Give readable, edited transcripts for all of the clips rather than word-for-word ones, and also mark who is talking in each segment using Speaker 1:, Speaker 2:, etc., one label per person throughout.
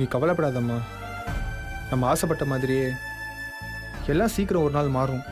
Speaker 1: நீ கவலைப்படாதம்மா. நம்ம ஆசைப்பட்ட மாதிரியே எல்லாம் சீக்கிரம் ஒரு நாள் மாறும்.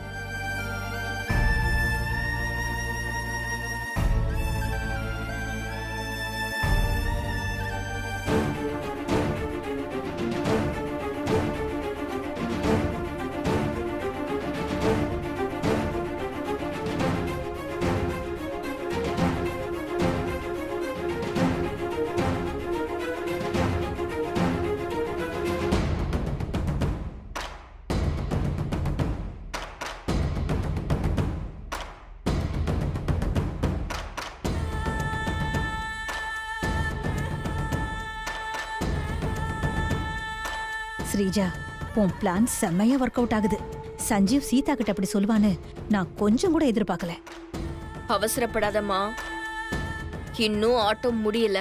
Speaker 2: ஸ்ரீஜா, உன் பிளான் செம்மையா ஒர்க் அவுட் ஆகுது. சஞ்சீவ் சீதா கிட்ட அப்படி சொல்லுவான்னு நான் கொஞ்சம் கூட எதிர்பார்க்கல.
Speaker 3: அவசரப்படாதம்மா, இன்னும் ஆட்டம் முடியல.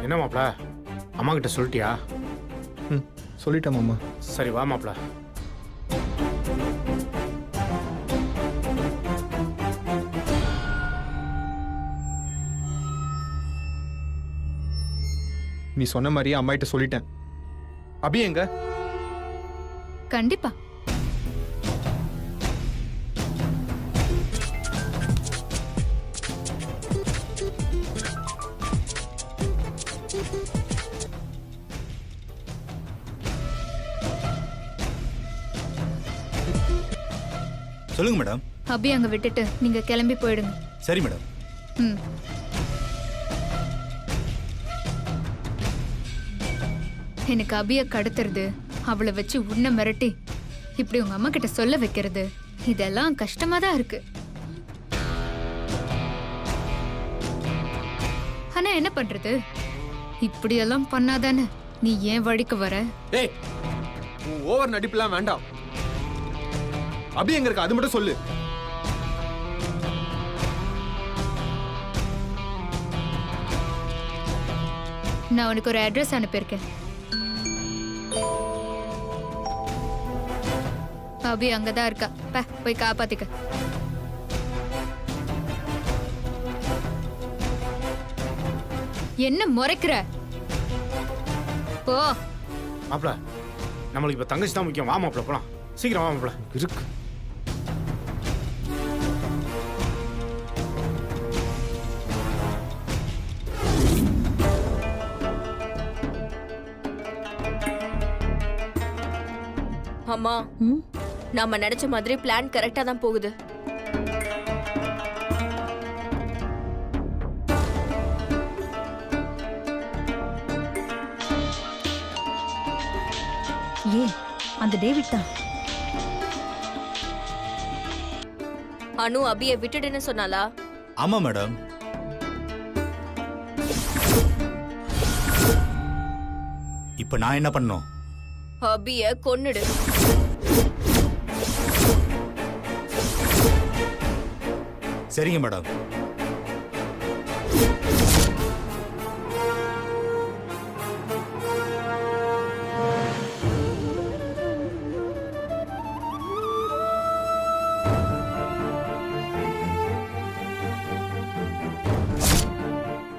Speaker 4: என்ன மாப்ள, அம்மா கிட்ட சொல்லிட்டியா?
Speaker 1: சொல்லிட்டேன் மாமா.
Speaker 4: சரி வா மாப்ள.
Speaker 1: நீ சொன்ன மாதிரியே அம்மா கிட்ட சொல்லிட்டேன். அபி எங்க?
Speaker 5: கண்டிப்பா.
Speaker 6: சொல்லுங்க மேடம்.
Speaker 5: அபி அங்க விட்டுட்டு நீங்க கிளம்பி போயிடுங்க.
Speaker 6: சரி மேடம்.
Speaker 5: ம். எனக்கு அபிய கடத்துறது, அவளை வச்சு உன்னை மிரட்டி இப்படி உங்க அம்மா கிட்ட சொல்ல வைக்கிறது, இதெல்லாம் கஷ்டமா தான் இருக்கு. ஆனா என்ன பண்றது, இப்படியெல்லாம் பண்ணாதானே நீ ஏன் வழிக்கு வர?
Speaker 1: ஏய், ஓவர் நடிப்புலாம் வேண்டாம். அபி எங்க இருக்கு அது மட்டும் சொல்லு.
Speaker 5: நான் உனக்கு ஒரு அட்ரஸ் அனுப்பியிருக்கேன். அபி அங்கதான் இருக்கா, போய் காப்பாத்திக்க. என்ன முறைக்கிற? போ
Speaker 4: மாப்ள, நம்மளுக்கு இப்ப தங்கச்சி தான் முக்கியம். வா மாப்ள போலாம். சீக்கிரம் வா மாப்ள.
Speaker 1: இருக்கு.
Speaker 3: அம்மா, நாம நினைச்ச மாதிரி பிளான் கரெக்டா தான் போகுது.
Speaker 2: ஏ, அந்த டேவிட் தான்.
Speaker 3: அனு அபிய விட்டுடுன்னு சொன்னாலா?
Speaker 6: ஆமா மேடம். இப்ப நான் என்ன பண்ணணும்?
Speaker 3: அபிய கொன்னுடு.
Speaker 6: சரிங்க மேடம்.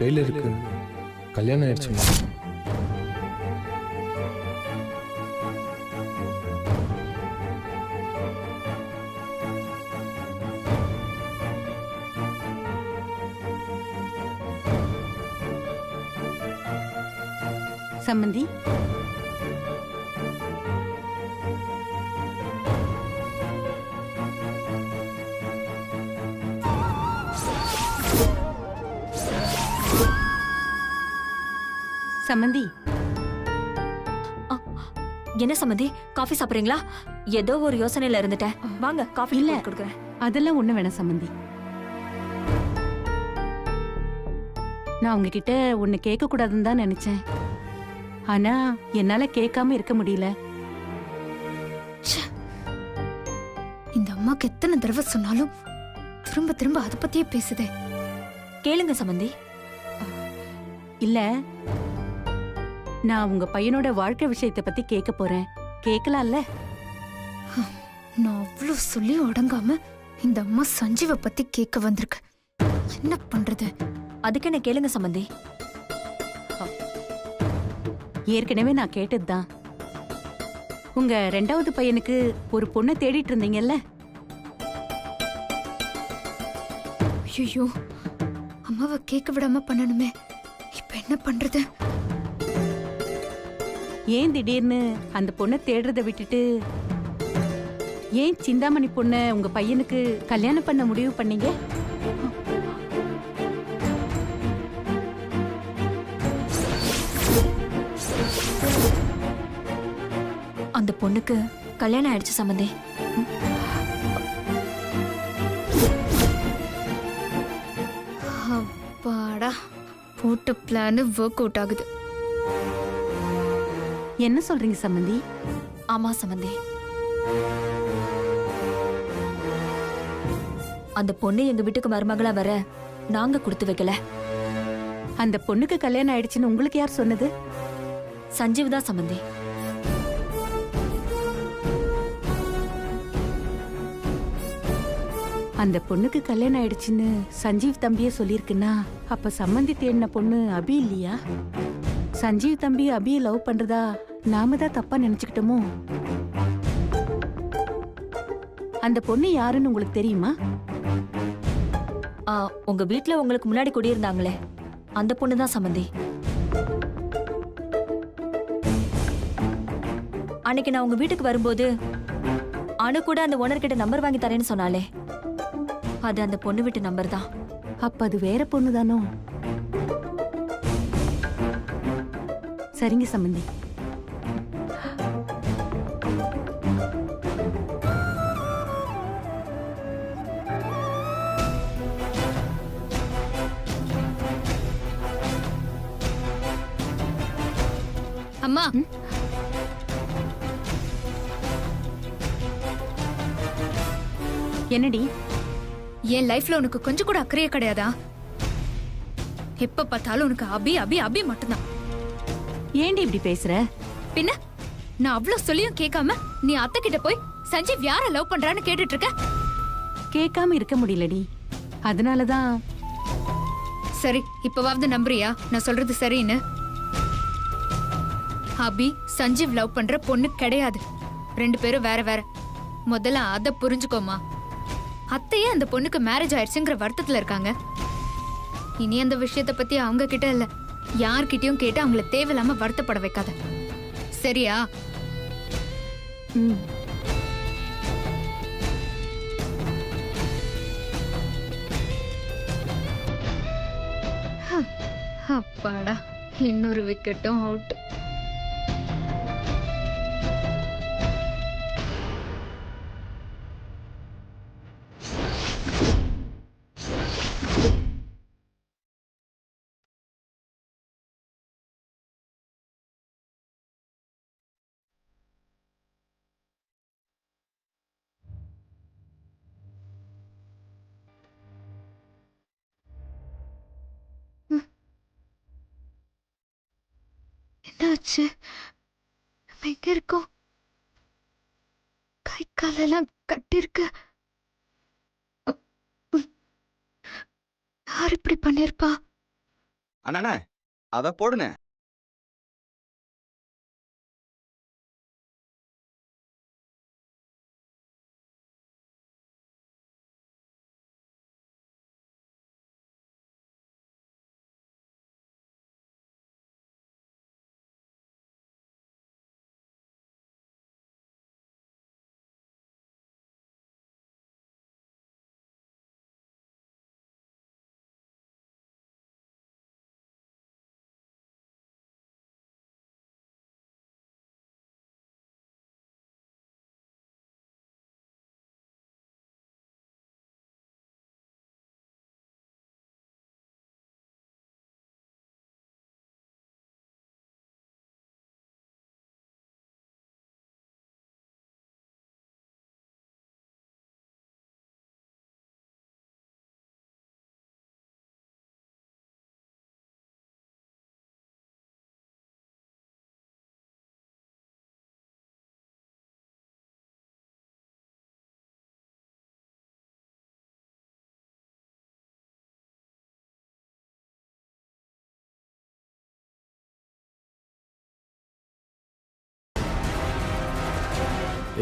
Speaker 1: டெய்லருக்கு கல்யாணம் ஆயிடுச்சுமா?
Speaker 7: சம்மந்தி, சம்மந்தி.
Speaker 3: என்ன சம்மந்தி, காஃபி சாப்பிடுறீங்களா? ஏதோ ஒரு யோசனையில இருந்துட்டேன். வாங்க காஃபி
Speaker 7: இல்ல
Speaker 3: கொடுக்குறேன்.
Speaker 7: அதெல்லாம் ஒண்ணு வேணாம் சம்மந்தி. நான் உங்ககிட்ட ஒண்ணு கேட்க கூடாதுன்னு தான் நினைச்சேன். ஆனா என்னால கேட்காம இருக்க முடியல.
Speaker 5: இந்த அம்மாக்கு எத்தனை தடவை சொன்னாலும் திரும்ப திரும்ப அதை பத்தியே பேசுதே.
Speaker 3: கேளுங்க சம்மந்தி.
Speaker 7: இல்ல, நான் உங்க பையனோட வாழ்க்கை விஷயத்தை பத்தி கேட்க போறேன். கேட்கலாம்ல?
Speaker 5: நான் அவ்வளோ சொல்லி அடங்காம இந்த அம்மா சஞ்சீவை பத்தி கேட்க வந்திருக்கு. என்ன பண்றது?
Speaker 3: அதுக்கு என்ன கேளுங்க சம்பந்தி.
Speaker 7: ஏற்கனவே நான் கேட்டதுதான். உங்க 2வது பையனுக்கு ஒரு பொண்ணை தேடிட்டு இருந்தீங்கல்ல?
Speaker 5: ஐயோ, அம்மாவை கேட்க விடாம பண்ணணுமே. இப்ப என்ன பண்றது?
Speaker 7: ஏன் திடீர்னு அந்த பொண்ணை தேடுறத விட்டுட்டு ஏன் சிந்தாமணி பொண்ணை உங்க பையனுக்கு கல்யாணம் பண்ண முடிவு பண்ணீங்க?
Speaker 3: அந்த பொண்ணுக்கு கல்யாணம் ஆயிடுச்சு சம்பந்தி.
Speaker 5: அப்பாடா, போட்ட பிளான் ஒர்க் அவுட் ஆகுது.
Speaker 7: என்ன சொல்றீங்க சம்பந்தி?
Speaker 3: ஆமா சம்பந்தி. அந்த பொண்ணு எங்க வீட்டுக்கு மருமகளா வர நாங்க கொடுத்து வைக்கல.
Speaker 7: அந்த பொண்ணுக்கு கல்யாணம் ஆயிடுச்சுன்னு உங்களுக்கு யார் சொன்னது?
Speaker 3: சஞ்சீவ் தான் சம்பந்தி.
Speaker 7: அந்த பொண்ணுக்கு கல்யாணம் ஆயிடுச்சுன்னு சஞ்சீவ் தம்பியே சொல்லியிருக்குன்னா அப்ப சம்மந்தி தேடின பொண்ணு அபி இல்லையா? சஞ்சீவ் தம்பி அபியை லவ் பண்றதா நாம தான் தப்பா நினைச்சுக்கிட்டோமோ? அந்த பொண்ணு யாருன்னு உங்களுக்கு தெரியுமா?
Speaker 3: உங்க வீட்ல உங்களுக்கு முன்னாடி குடியிருந்தாங்களே அந்த பொண்ணு தான் சம்பந்தி. அன்னைக்கு நான் உங்க வீட்டுக்கு வரும்போது அனு கூட அந்த ஓனர் கிட்ட நம்பர் வாங்கி தரேன்னு சொன்னாலே அது அந்த பொண்ணு வீட்டு நம்பர் தான்.
Speaker 7: அப்ப அது வேற பொண்ணு தானோ? சரிங்க சம்பந்தி.
Speaker 5: அம்மா,
Speaker 7: என்னடி?
Speaker 5: என் லைஃப்ல உனக்கு கொஞ்சம் கூட அக்கறையே கிடையாதா? எப்ப பார்த்தாலும் உனக்கு அபி அபி அபி மட்டும்தான்.
Speaker 7: ஏண்டி இப்படி பேசுற?
Speaker 5: பின்ன நான் அவ்வளவு சொல்லியும் கேட்காம நீ அத்தை கிட்ட போய் சஞ்சீவ் யார லவ் பண்றான்னு கேட்டுட்டு இருக்க.
Speaker 7: கேட்காம இருக்க முடியலடி. அதனாலதான்.
Speaker 5: சரி, இப்பவாவது நம்புறியா நான் சொல்றது சரின்னு? அபி சஞ்சீவ் லவ் பண்ற பொண்ணு கிடையாது. 2 பேரும் வேற வேற. முதல்ல அத புரிஞ்சுக்கோமா. அத்தையே அந்த பொண்ணுக்கு மேரேஜ் ஆயிடுச்சுங்கிற வருத்தத்துல இருக்காங்க. இனி அந்த விஷயத்த பத்தி அவங்க கிட்ட இல்ல யார்கிட்டயும் கேட்டு அவங்கள தேவையில்லாம வருத்தப்பட வைக்காத, சரியா?
Speaker 7: ம்.
Speaker 5: அப்பாடா, இன்னொரு விக்கெட்டும் அவுட். என்னாச்சு? நம்ம எங்க இருக்கோம்? கை காலெல்லாம் கட்டிருக்கு. யார் இப்படி பண்ணிருப்பா?
Speaker 8: அண்ணா அத போடுனே.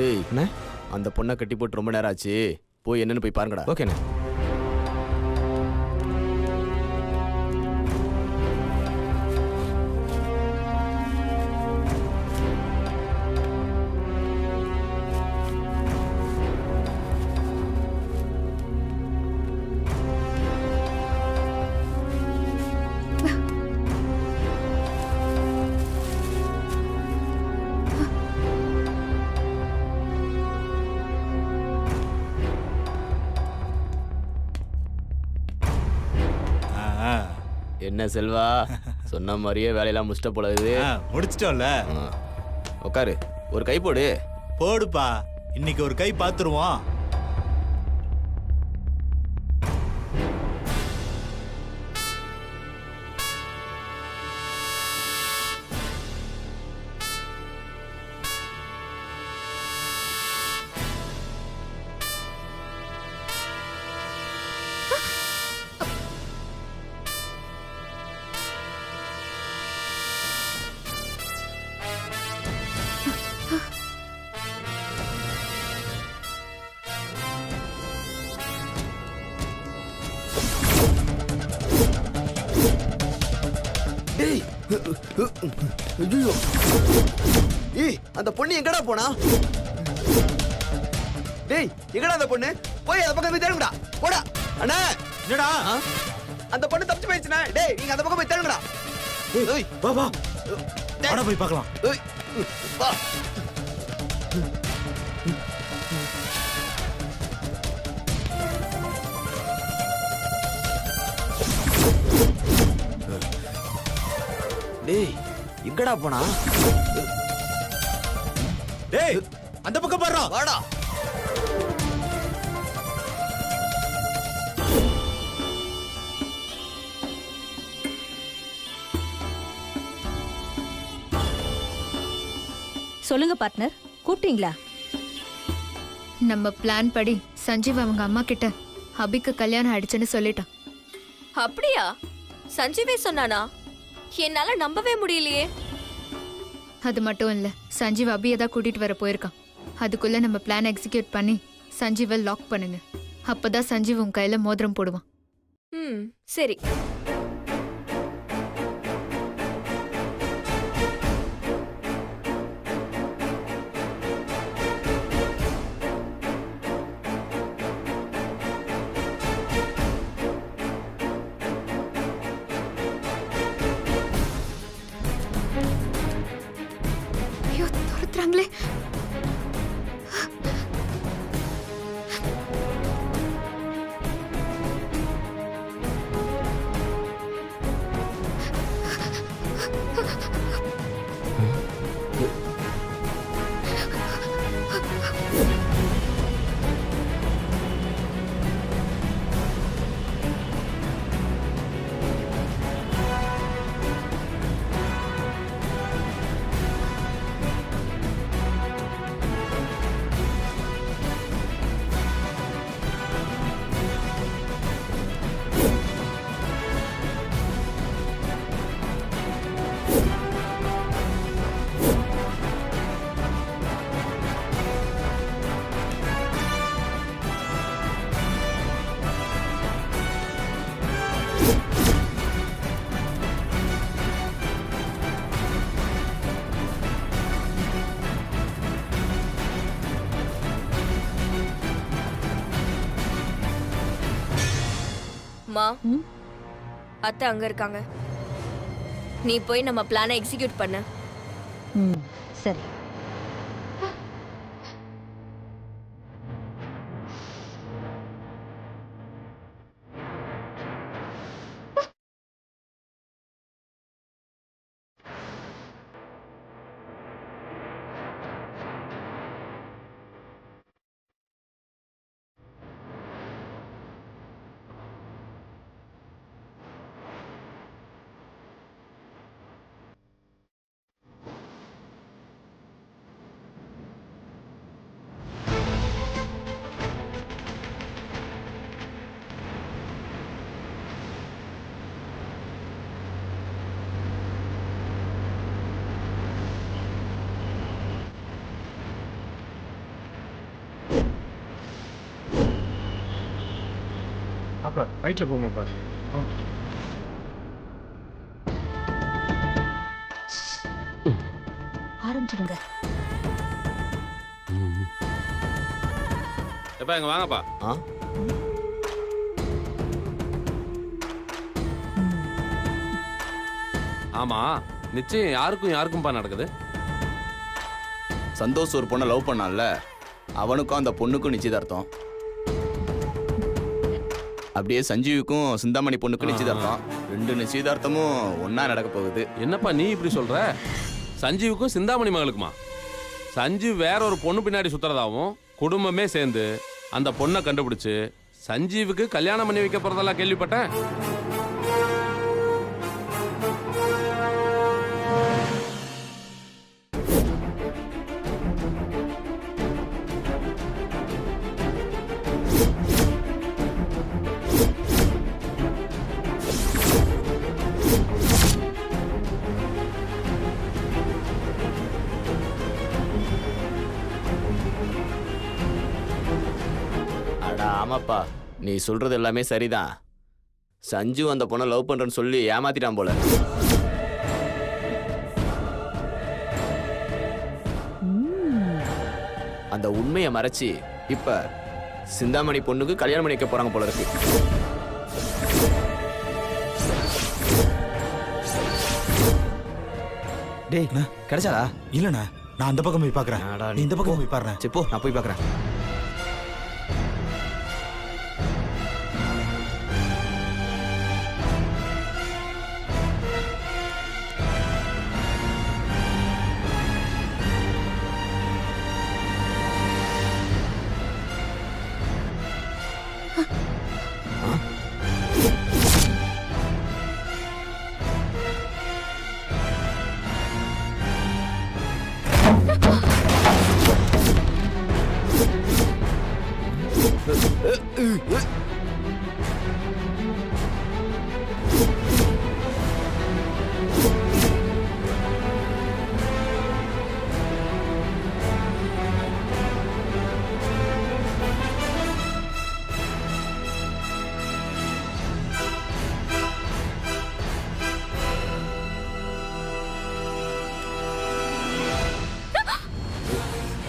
Speaker 9: ஏய்
Speaker 1: அண்ணே
Speaker 9: அந்த பொண்ணை கட்டி போட்டு ரொம்ப நேரம் ஆச்சு, போய் என்னன்னு போய் பாருங்கடா.
Speaker 1: ஓகேண்ணே.
Speaker 9: என்ன செல்வா, சொன்ன மாதிரியே வேலையெல்லாம் முடிச்சிட்ட போல இது.
Speaker 6: முடிச்சிட்டோம்ல.
Speaker 9: உட்காரு, ஒரு கை போடு.
Speaker 6: போடுப்பா, இன்னைக்கு ஒரு கை பார்த்துருவோம்.
Speaker 9: டேய், ஐயோ, ஏய் அந்த பொண்ணு எங்கடா போனா? டேய் எங்கடா அந்த பொண்ணு? போய் அந்த பக்கம் போய் தேடுங்கடா. போடா அண்ணா.
Speaker 6: என்னடா
Speaker 9: அந்த பொண்ணு தப்பிச்சு போயிடுச்சுண்ணா. டேய் நீங்க அந்த பக்கம் போய் தேடுங்கடா. ஏய்
Speaker 6: வா வா, வாடா போய் பார்க்கலாம்.
Speaker 9: ஏய் வா. டேய் எங்கடா போனா?
Speaker 6: டேய் அந்த பக்கம் பாருடா.
Speaker 9: வாடா.
Speaker 2: சொல்லுங்க பார்ட்னர், கூப்பிட்டீங்களா?
Speaker 5: நம்ம பிளான் படி சஞ்சீவ் அவங்க அம்மா கிட்ட அபிக்கு கல்யாணம் ஆயிடுச்சுன்னு சொல்லிட்டான்.
Speaker 3: அப்படியா? சஞ்சீவே சொன்னானா? என்னால நம்பவே முடியலையே.
Speaker 5: அது மட்டும் இல்ல, சஞ்சீவ் அபியை தான் கூட்டிட்டு வர போயிருக்கான். அதுக்குள்ள நம்ம பிளான் எக்ஸிக்யூட் பண்ணி சஞ்சீவை லாக் பண்ணுங்க. அப்பதான் சஞ்சீவ் உன் கையில மோதிரம் போடுவான்.
Speaker 3: சரி.
Speaker 5: ஐயோ, துரத்துறாங்களே.
Speaker 3: மா, அத்தை அங்க இருக்காங்க. நீ போய் நம்ம பிளானை எக்ஸிக்யூட் பண்ண.
Speaker 2: சரி.
Speaker 4: அப்பா ரைட்ல போமா பாரு.
Speaker 2: ஆரம்பிச்சிடுங்க.
Speaker 10: எப்பா இங்க வாங்கப்பா.
Speaker 9: ஆ
Speaker 10: ஆமா, நிச்சயம் யாருக்கும்பா நடக்குது?
Speaker 9: சந்தோஷ் ஒரு பொண்ணை லவ் பண்ணான்ல, அவனுக்கும் அந்த பொண்ணுக்கும் நிச்சயதார்த்தம். அப்படியே சஞ்சீவுக்கும் சிந்தாமணி பொண்ணுக்கும் நிச்சயதார்த்தம். 2 நிச்சயதார்த்தமும் ஒண்ணா நடக்க போகுது.
Speaker 10: என்னப்பா நீ இப்படி சொல்ற? சஞ்சீவுக்கும் சிந்தாமணி மகளுக்குமா? சஞ்சீவ் வேற ஒரு பொண்ணு பின்னாடி சுத்துறதாவும் குடும்பமே சேர்ந்து அந்த பொண்ணை கண்டுபிடிச்சு சஞ்சீவுக்கு கல்யாணம் பண்ணி வைக்க போறதெல்லாம் கேள்விப்பட்டேன்.
Speaker 9: ஆமாப்பா, நீ சொல்றது எல்லாமே சரிதான். சஞ்சு அந்த பொண்ணை லவ் பண்றேன்னு சொல்லி ஏமாத்திட்டான் போல. அந்த உண்மையை மறைச்சி இப்ப சிந்தாமணி பொண்ணுக்கு கல்யாணம் பண்ணி வைக்க போறாங்க போல இருக்கு.
Speaker 6: டேய் கிடைச்சாடா? இல்லண்ணா, நான் அந்த பக்கம் போய் பாக்குறேன். நீ இந்த பக்கம் போய் பாருங்க.
Speaker 9: சரி போ, நான் போய் பாக்குறேன்.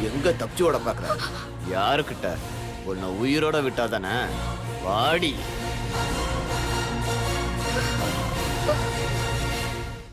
Speaker 9: எங்க தப்பிச்சு ஓட பாக்குற? யாருக்கிட்ட? உன்னை உயிரோட விட்டாதானே? வாடி.